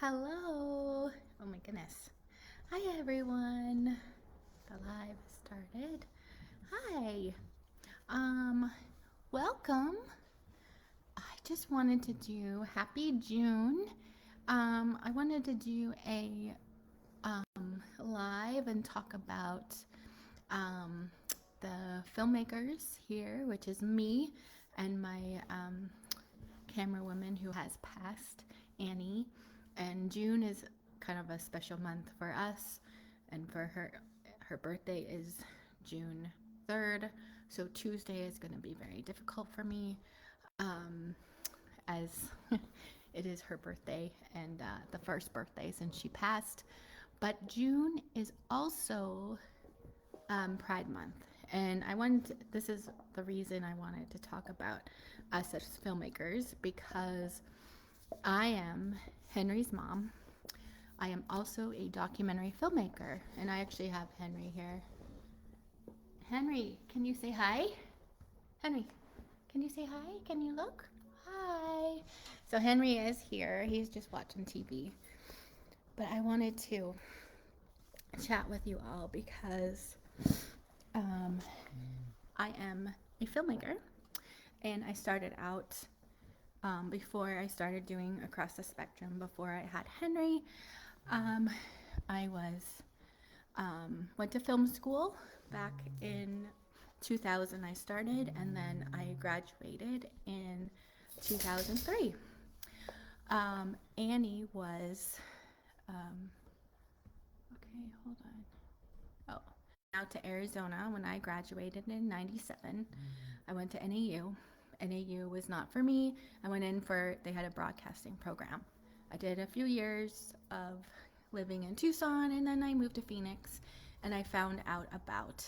Hello. Oh my goodness. Hi everyone. The live started. Hi. Um Welcome. I just wanted to do happy June. I wanted to do a live and talk about um the filmmakers here, which is me and my camerawoman who has passed, Annie. And June is kind of a special month for us, and for her birthday is June 3rd. So Tuesday is going to be very difficult for me, as it is her birthday and the first birthday since she passed. But June is also Pride Month. And this is the reason I wanted to talk about us as filmmakers, because I am Henry's mom. I am also a documentary filmmaker, and I actually have Henry here. Henry, can you say hi? Henry, can you say hi? Can you look? Hi. So Henry is here. He's just watching TV. But I wanted to chat with you all because I am a filmmaker, and I started out before I started doing Across the Spectrum. Before I had Henry, I went to film school back in 2000. I started, and then I graduated in 2003. Annie was okay. Hold on. Oh, out to Arizona when I graduated in 97. I went to NAU. NAU was not for me. I went in they had a broadcasting program. I did a few years of living in Tucson, and then I moved to Phoenix, and I found out about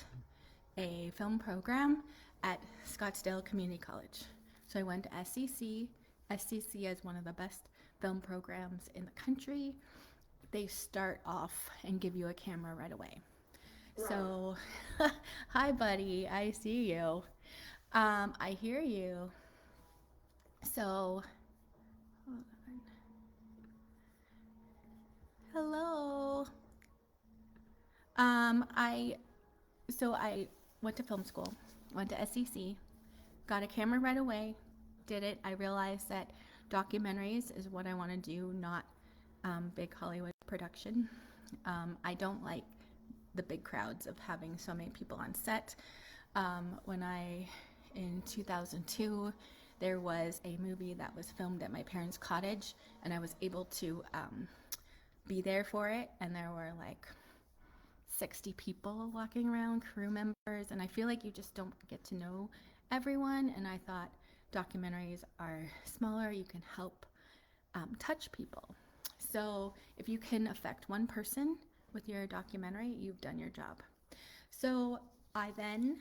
a film program at Scottsdale Community College. So I went to SCC. SCC is one of the best film programs in the country. They start off and give you a camera right away. So, hi, buddy. I see you. I hear you. So, hold on. Hello. I went to film school, went to SEC, got a camera right away, did it. I realized that documentaries is what I want to do, not big Hollywood production. I don't like the big crowds of having so many people on set. In 2002, there was a movie that was filmed at my parents' cottage, and I was able to be there for it, and there were like 60 people walking around, crew members, and I feel like you just don't get to know everyone. And I thought documentaries are smaller, you can help touch people. So if you can affect one person with your documentary, you've done your job. So I then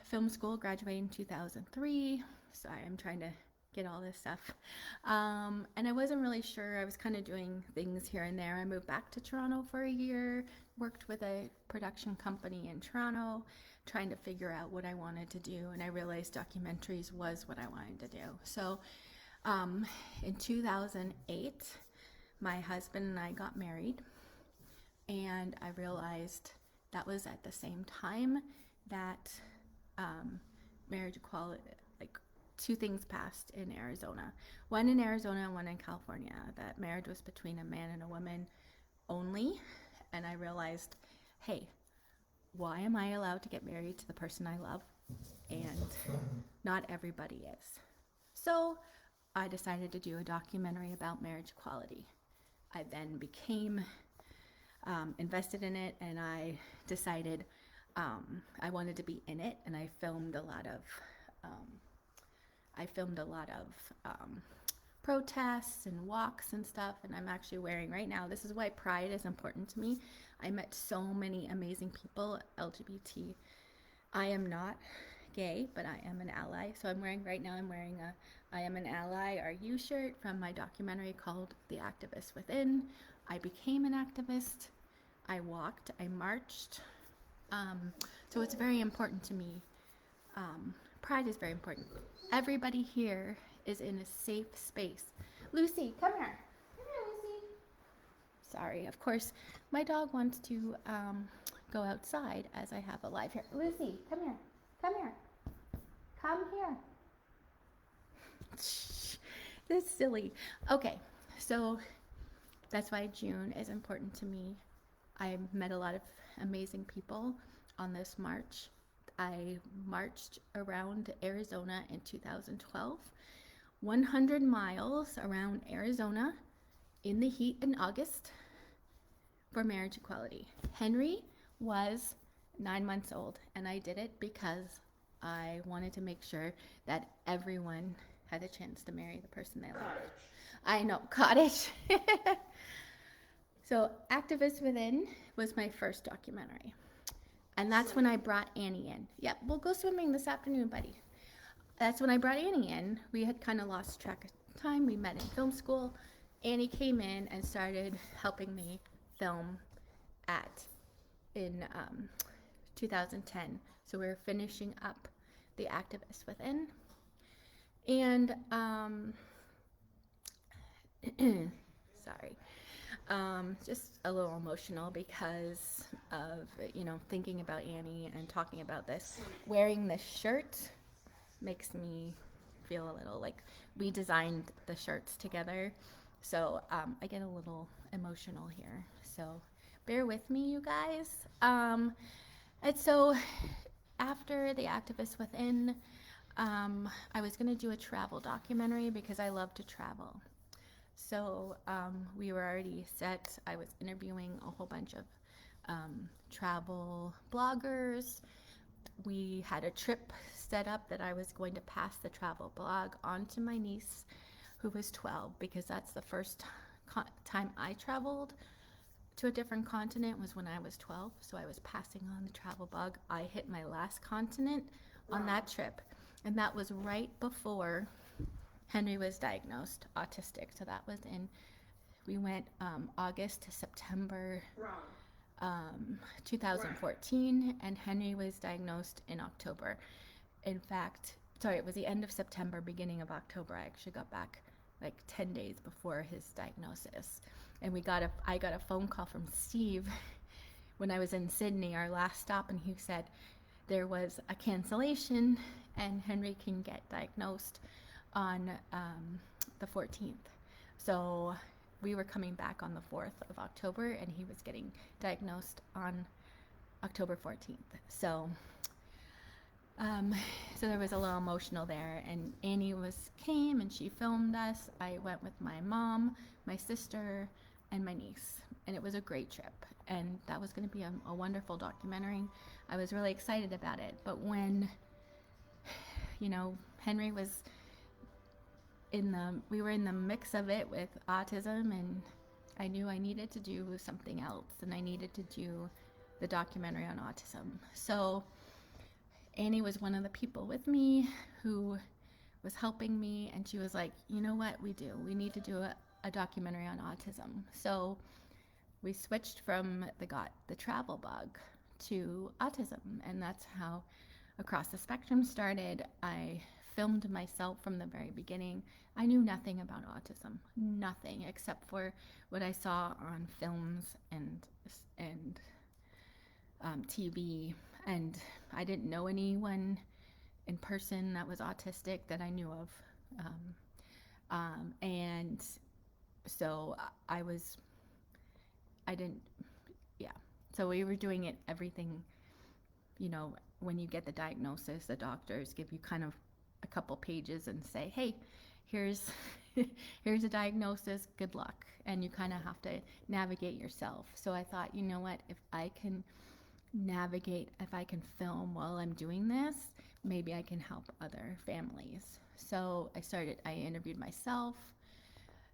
film school, graduated in 2003. Sorry, I'm trying to get all this stuff. And I wasn't really sure. I was kind of doing things here and there. I moved back to Toronto for a year, worked with a production company in Toronto, trying to figure out what I wanted to do. And I realized documentaries was what I wanted to do. So in 2008, my husband and I got married. And I realized that was at the same time that marriage equality, like two things passed in Arizona. One in Arizona and one in California. That marriage was between a man and a woman only. And I realized, hey, why am I allowed to get married to the person I love? And not everybody is. So I decided to do a documentary about marriage equality. I then became invested in it, and I decided I wanted to be in it, and I filmed a lot of protests and walks and stuff. And I'm actually wearing right now, this is why Pride is important to me. I met so many amazing people, LGBT. I am not gay, but I am an ally. So I'm wearing a I Am an Ally, Are You shirt from my documentary called The Activist Within. I became an activist. I walked, I marched. So it's very important to me. Pride is very important. Everybody here is in a safe space. Lucy, come here. Come here, Lucy. Sorry, of course, my dog wants to go outside as I have a live here. Lucy, come here. Come here. Come here. This is silly. Okay, so that's why June is important to me. I met a lot of amazing people on this march. I marched around Arizona in 2012, 100 miles around Arizona in the heat in August for marriage equality. Henry was 9 months old, and I did it because I wanted to make sure that everyone had a chance to marry the person they loved. I know, cottage. So Activists Within was my first documentary. And that's when I brought Annie in. Yep, we'll go swimming this afternoon, buddy. That's when I brought Annie in. We had kind of lost track of time. We met in film school. Annie came in and started helping me film in 2010. So we were finishing up the Activists Within. And, sorry, just a little emotional because of, thinking about Annie and talking about this. Wearing this shirt makes me feel a little like we designed the shirts together. So I get a little emotional here. So bear with me, you guys. And so after the Activists Within, I was going to do a travel documentary because I love to travel. So we were already set. I was interviewing a whole bunch of travel bloggers. We had a trip set up that I was going to pass the travel blog on to my niece, who was 12, because that's the first time I traveled to a different continent was when I was 12. So I was passing on the travel blog. I hit my last continent on that trip. And that was right before Henry was diagnosed autistic. So that was we went August to September 2014, and Henry was diagnosed in October. In fact, it was the end of September, beginning of October. I actually got back like 10 days before his diagnosis. And I got a phone call from Steve when I was in Sydney, our last stop, and he said there was a cancellation and Henry can get diagnosed on the 14th. So we were coming back on the 4th of October, and he was getting diagnosed on October 14th. So there was a little emotional there, and Annie came and she filmed us. I went with my mom, my sister, and my niece, and it was a great trip, and that was going to be a wonderful documentary. I was really excited about it, but when Henry was we were in the mix of it with autism, and I knew I needed to do something else, and I needed to do the documentary on autism. So Annie was one of the people with me who was helping me, and she was like, you know what, we need to do a documentary on autism. So we switched from the travel bug to autism, and that's how Across the Spectrum started. I filmed myself from the very beginning. I knew nothing about autism, nothing except for what I saw on films and TV, and I didn't know anyone in person that was autistic that I knew of, and so so we were doing it, everything, when you get the diagnosis, the doctors give you kind of a couple pages and say, hey, here's a diagnosis, good luck. And you kind of have to navigate yourself. So I thought, you know what, if I can film while I'm doing this, maybe I can help other families. So I interviewed myself.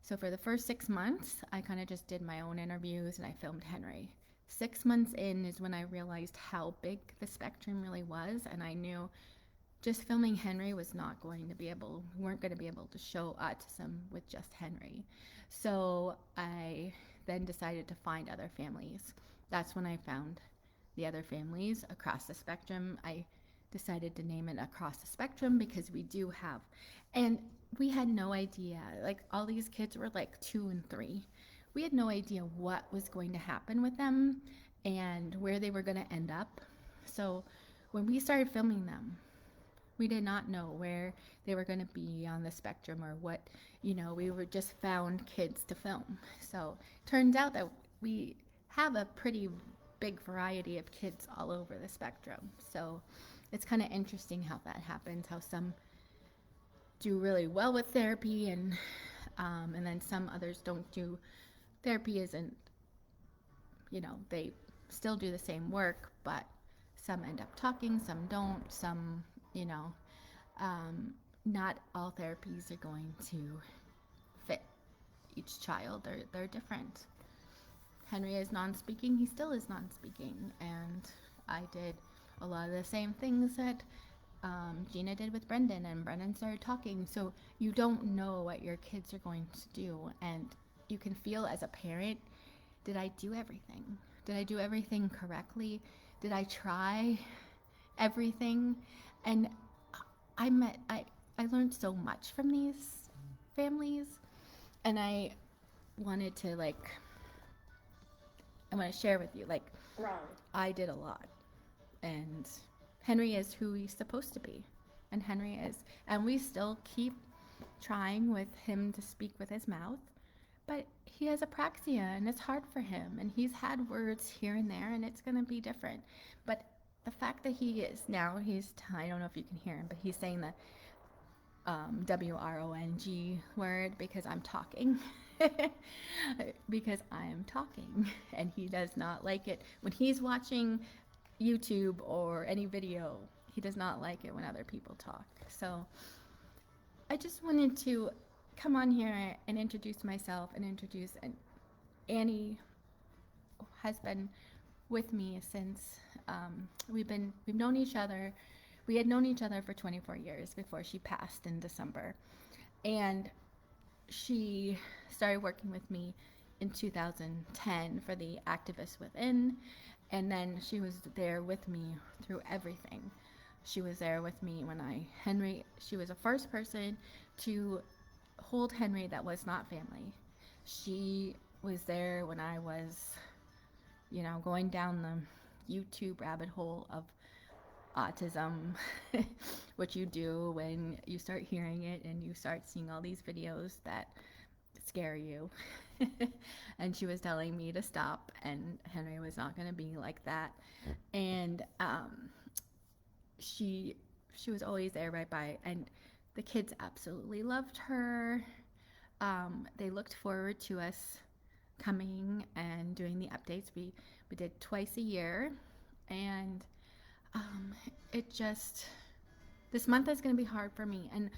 So for the first 6 months, I kind of just did my own interviews, and I filmed Henry. 6 months in is when I realized how big the spectrum really was, and I knew just filming Henry we weren't going to be able to show autism with just Henry. So I then decided to find other families. That's when I found the other families across the spectrum. I decided to name it Across the Spectrum because we do have, and we had no idea. Like, all these kids were like 2 and 3. We had no idea what was going to happen with them and where they were going to end up. So when we started filming them, we did not know where they were going to be on the spectrum or what, we were just found kids to film. So turns out that we have a pretty big variety of kids all over the spectrum. So it's kind of interesting how that happens, how some do really well with therapy, and then some others don't do. Therapy isn't, they still do the same work, but some end up talking, some don't, some, you know, not all therapies are going to fit each child. They're different. Henry is non-speaking. He still is non-speaking, and I did a lot of the same things that Gina did with Brendan, and Brendan started talking. So you don't know what your kids are going to do, and you can feel as a parent, did I do everything? Did I do everything correctly? Did I try everything? And I learned so much from these families, and I wanted to I want to share with you, Right. I did a lot, and Henry is who he's supposed to be, and and we still keep trying with him to speak with his mouth, but he has apraxia, and it's hard for him, and he's had words here and there, and it's going to be different. But the fact that I don't know if you can hear him, but he's saying the WRONG word because I'm talking. Because I am talking, and he does not like it when he's watching YouTube or any video. He does not like it when other people talk. So I just wanted to come on here and introduce myself and and Annie has been with me since we've known each other. We had known each other for 24 years before she passed in December, and she started working with me in 2010 for the Activists Within, and then she was there with me through everything. She was there with me when she was the first person to hold Henry that was not family. She was there when I was, going down the YouTube rabbit hole of autism, what you do when you start hearing it and you start seeing all these videos that scare you. And she was telling me to stop, and Henry was not going to be like that. And she was always there right by, and the kids absolutely loved her. They looked forward to us coming and doing the updates. We did twice a year, and this month is going to be hard for me, and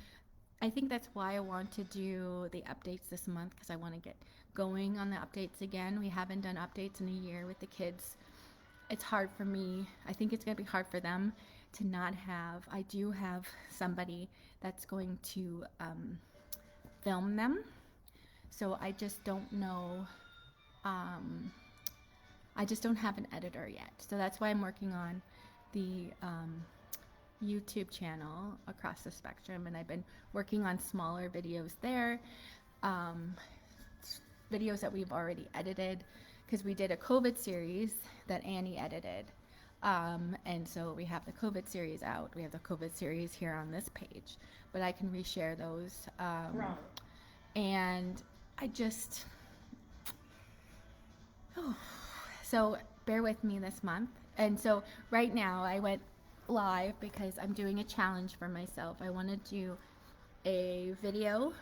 I think that's why I want to do the updates this month, because I want to get going on the updates again. We haven't done updates in a year with the kids. It's hard for me. I think it's going to be hard for them to not have. I do have somebody that's going to film them, so I just don't know. I just don't have an editor yet, so that's why I'm working on the YouTube channel across the spectrum, and I've been working on smaller videos there, videos that we've already edited, because we did a COVID series that Annie edited, and so we have the COVID series out. We have the COVID series here on this page, but I can reshare those, Right. and I just so bear with me this month. And so right now I went live because I'm doing a challenge for myself. I want to do a video,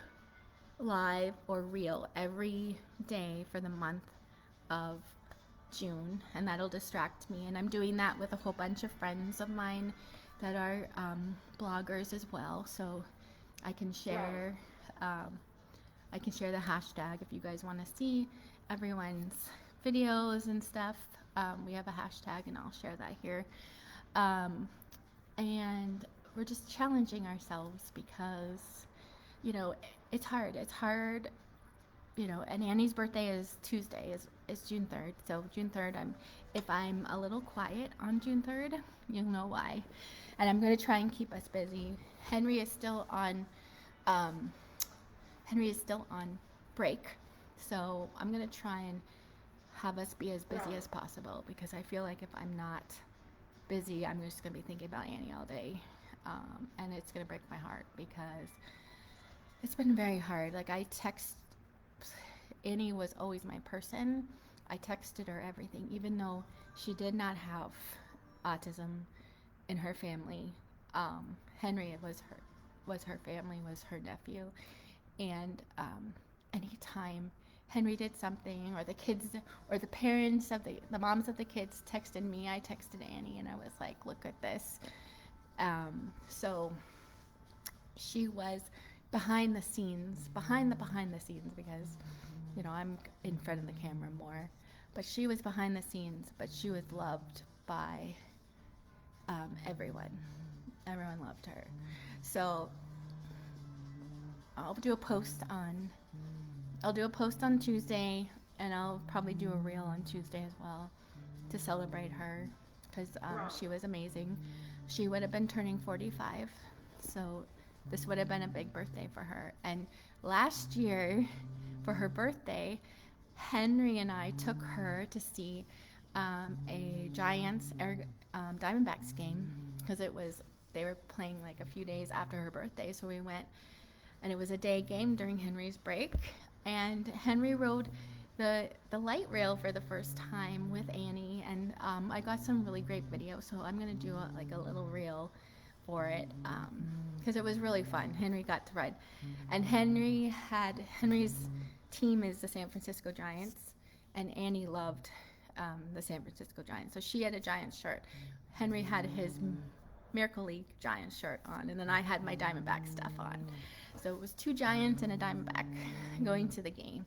live, or reel every day for the month of June, and that'll distract me. And I'm doing that with a whole bunch of friends of mine that are bloggers as well, so I can share the hashtag if you guys want to see everyone's videos and stuff. We have a hashtag, and I'll share that here. And we're just challenging ourselves because, it's hard. It's hard, and Annie's birthday is Tuesday, is June 3rd. So June 3rd, if I'm a little quiet on June 3rd, you'll know why. And I'm going to try and keep us busy. Henry is still on Henry is still on break, so I'm gonna try and have us be as busy as possible, because I feel like if I'm not busy, I'm just gonna be thinking about Annie all day, and it's gonna break my heart because it's been very hard. Like, I text Annie was always my person. I texted her everything, even though she did not have autism in her family. Henry was her family, was her nephew, and anytime Henry did something, or the kids, or the parents of the moms of the kids texted me, I texted Annie, and I was like, "Look at this." So she was behind the scenes, because I'm in front of the camera more, but she was behind the scenes. But she was loved by everyone. Everyone loved her. So I'll do a post on Tuesday, and I'll probably do a reel on Tuesday as well to celebrate her, because she was amazing. She would have been turning 45, so this would have been a big birthday for her. And last year, for her birthday, Henry and I took her to see a Giants Diamondbacks game, because they were playing like a few days after her birthday. So we went, and it was a day game during Henry's break, and Henry rode the light rail for the first time with Annie, and I got some really great video. So I'm gonna do a little reel for it, because it was really fun. Henry got to ride, and Henry's team is the San Francisco Giants, and Annie loved the San Francisco Giants, so she had a Giants shirt. Henry had his Miracle League Giants shirt on, and then I had my Diamondback stuff on. So it was two Giants and a Diamondback going to the game,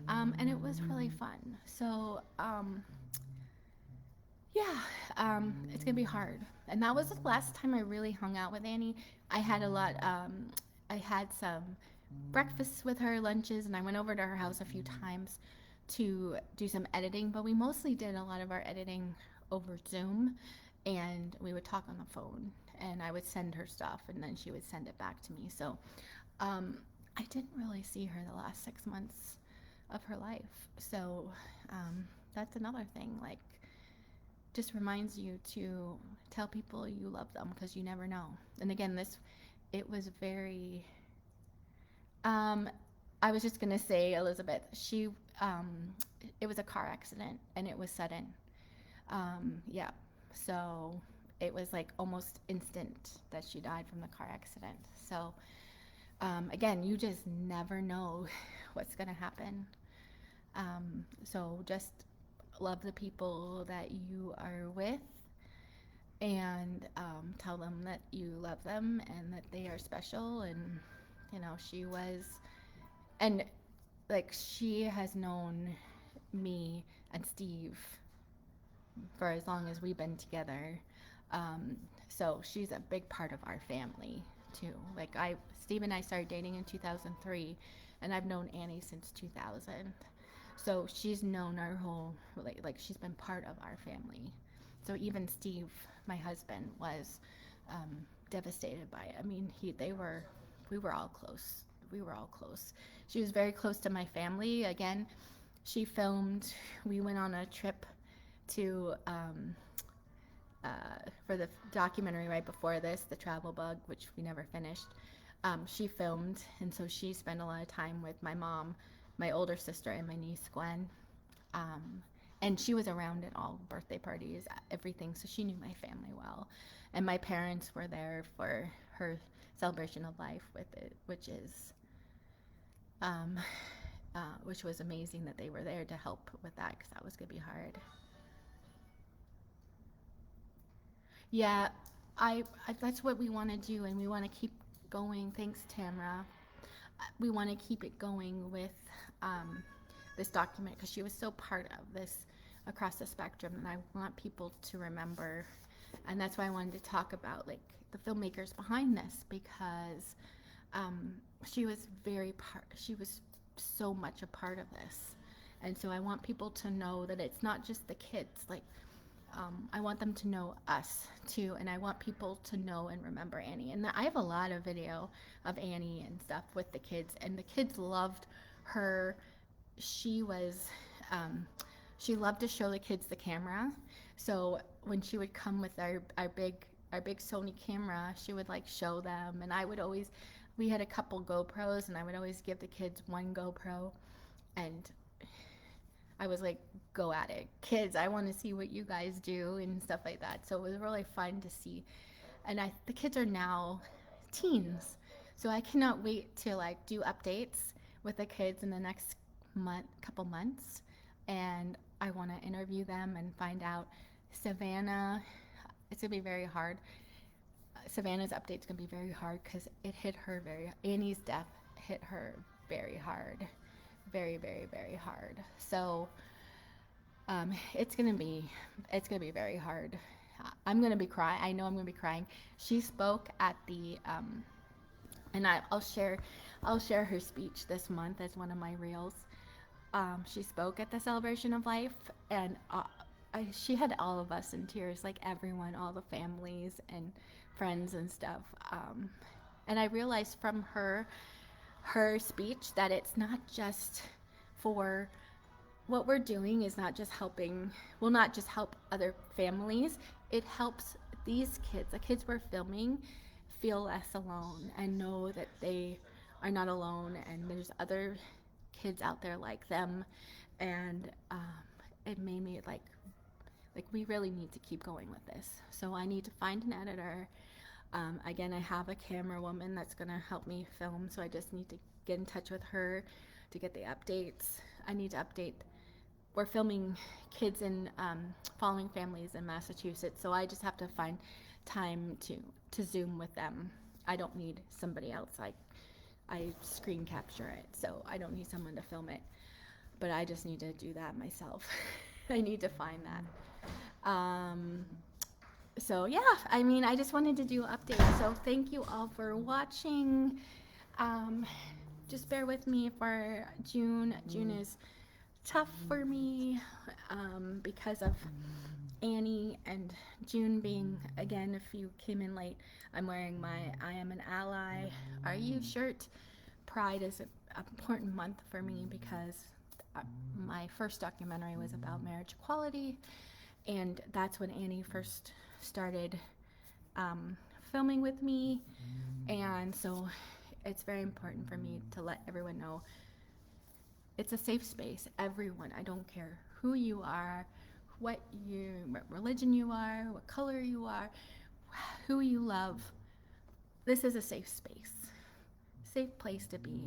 and it was really fun. So it's gonna be hard. And that was the last time I really hung out with Annie. I had I had some breakfasts with her, lunches, and I went over to her house a few times to do some editing, but we mostly did a lot of our editing over Zoom, and we would talk on the phone, and I would send her stuff, and then she would send it back to me. So I didn't really see her the last 6 months of her life. So that's another thing, like, just reminds you to tell people you love them, because you never know. And again, it was very I was just gonna say, Elizabeth, it was a car accident, and it was sudden. Yeah, so it was like almost instant that she died from the car accident. So again, you just never know what's gonna happen. So just love the people that you are with, and tell them that you love them and that they are special. And she was, and like, she has known me and Steve for as long as we've been together. So she's a big part of our family too. Like, Steve and I started dating in 2003, and I've known Annie since 2000. So she's known our whole, like she's been part of our family. So even Steve, my husband, was devastated by it. I mean, we were all close. We were all close. She was very close to my family. Again, she filmed. We went on a trip to for the documentary right before this, The Travel Bug, which we never finished. She filmed, and so she spent a lot of time with my mom, my older sister, and my niece Gwen. And she was around at all birthday parties, everything, so she knew my family well. And my parents were there for her celebration of life with it, which was amazing that they were there to help with that, because that was gonna be hard. Yeah, I that's what we want to do, and we want to keep going. Thanks, Tamra. We want to keep it going with this document, because she was so part of this across the spectrum, and I want people to remember. And that's why I wanted to talk about, like, the filmmakers behind this, because she was so much a part of this. And so I want people to know that it's not just the kids. Like, I want them to know us too, and I want people to know and remember Annie. And I have a lot of video of Annie and stuff with the kids, and the kids loved her. She was, she loved to show the kids the camera. So when she would come with our big Sony camera, she would like show them, and I would always, we had a couple GoPros, and I would always give the kids one GoPro, and I was like, go at it. Kids, I want to see what you guys do and stuff like that. So it was really fun to see. And the kids are now teens. So I cannot wait to like do updates with the kids in the next couple months. And I want to interview them and find out. Savannah, it's going to be very hard. Savannah's update's going to be very hard because it hit her Annie's death hit her very hard. Very, very, very hard. So it's gonna be very hard. I'm gonna be crying. I know I'm gonna be crying. She spoke at the and I'll share her speech this month as one of my reels. She spoke at the celebration of life, and she had all of us in tears, like everyone, all the families and friends and stuff. And I realized from her speech that it's not just for what we're doing is not just helping, will not just help other families, it helps these kids, the kids we're filming, feel less alone and know that they are not alone and there's other kids out there like them. And it made me like we really need to keep going with this. So I need to find an editor. Again, I have a camera woman that's going to help me film, so I just need to get in touch with her to get the updates. I need to update. We're filming kids in following families in Massachusetts, so I just have to find time to Zoom with them. I don't need somebody else. I screen capture it, so I don't need someone to film it. But I just need to do that myself. I need to find that. So yeah, I mean, I just wanted to do an update. So thank you all for watching. Just bear with me for June. June is tough for me because of Annie, and June being, again, if you came in late, I'm wearing my I Am an Ally Are You shirt. Pride is an important month for me because my first documentary was about marriage equality, and that's when Annie first started filming with me, and so it's very important for me to let everyone know it's a safe space. Everyone, I don't care who you are, what religion you are, what color you are, who you love. This is a safe space, safe place to be.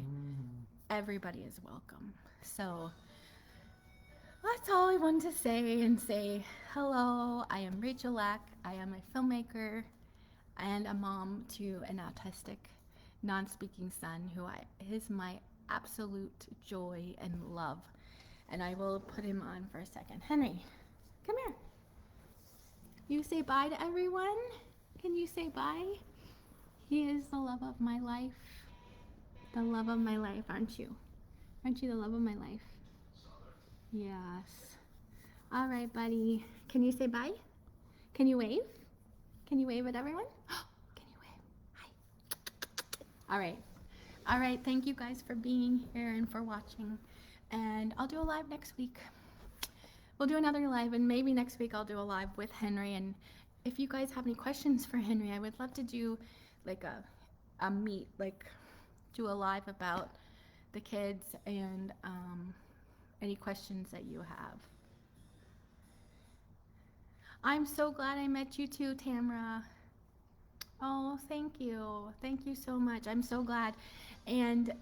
Everybody is welcome. So that's all I wanted to say, and say hello. I am Rachel Lack. I am a filmmaker and a mom to an autistic, non-speaking son who is my absolute joy and love. And I will put him on for a second. Henry, come here. You say bye to everyone? Can you say bye? He is the love of my life. The love of my life, aren't you? Aren't you the love of my life? Yes. All right, buddy. Can you say bye? Can you wave? Can you wave at everyone? Can you wave? Hi. All right. All right. Thank you guys for being here and for watching. And I'll do a live next week. We'll do another live, and maybe next week I'll do a live with Henry. And if you guys have any questions for Henry, I would love to do like a meet, like do a live about the kids and any questions that you have. I'm so glad I met you too, Tamra. Oh, thank you. Thank you so much. I'm so glad. And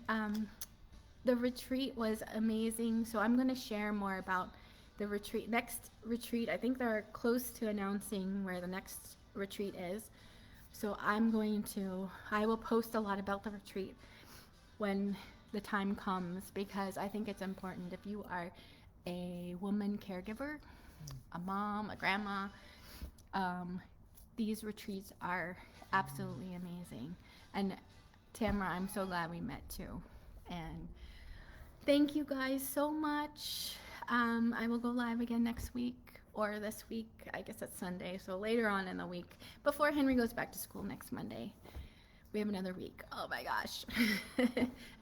the retreat was amazing. So I'm going to share more about the retreat. Next retreat, I think they're close to announcing where the next retreat is. So I will post a lot about the retreat when the time comes, because I think it's important. If you are a woman caregiver, a mom, a grandma, these retreats are absolutely amazing. And Tamara, I'm so glad we met too. And thank you guys so much. I will go live again next week or this week, I guess it's Sunday, so later on in the week, before Henry goes back to school next Monday. We have another week. Oh my gosh.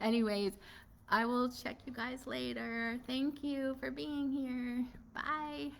Anyways, I will check you guys later. Thank you for being here. Bye.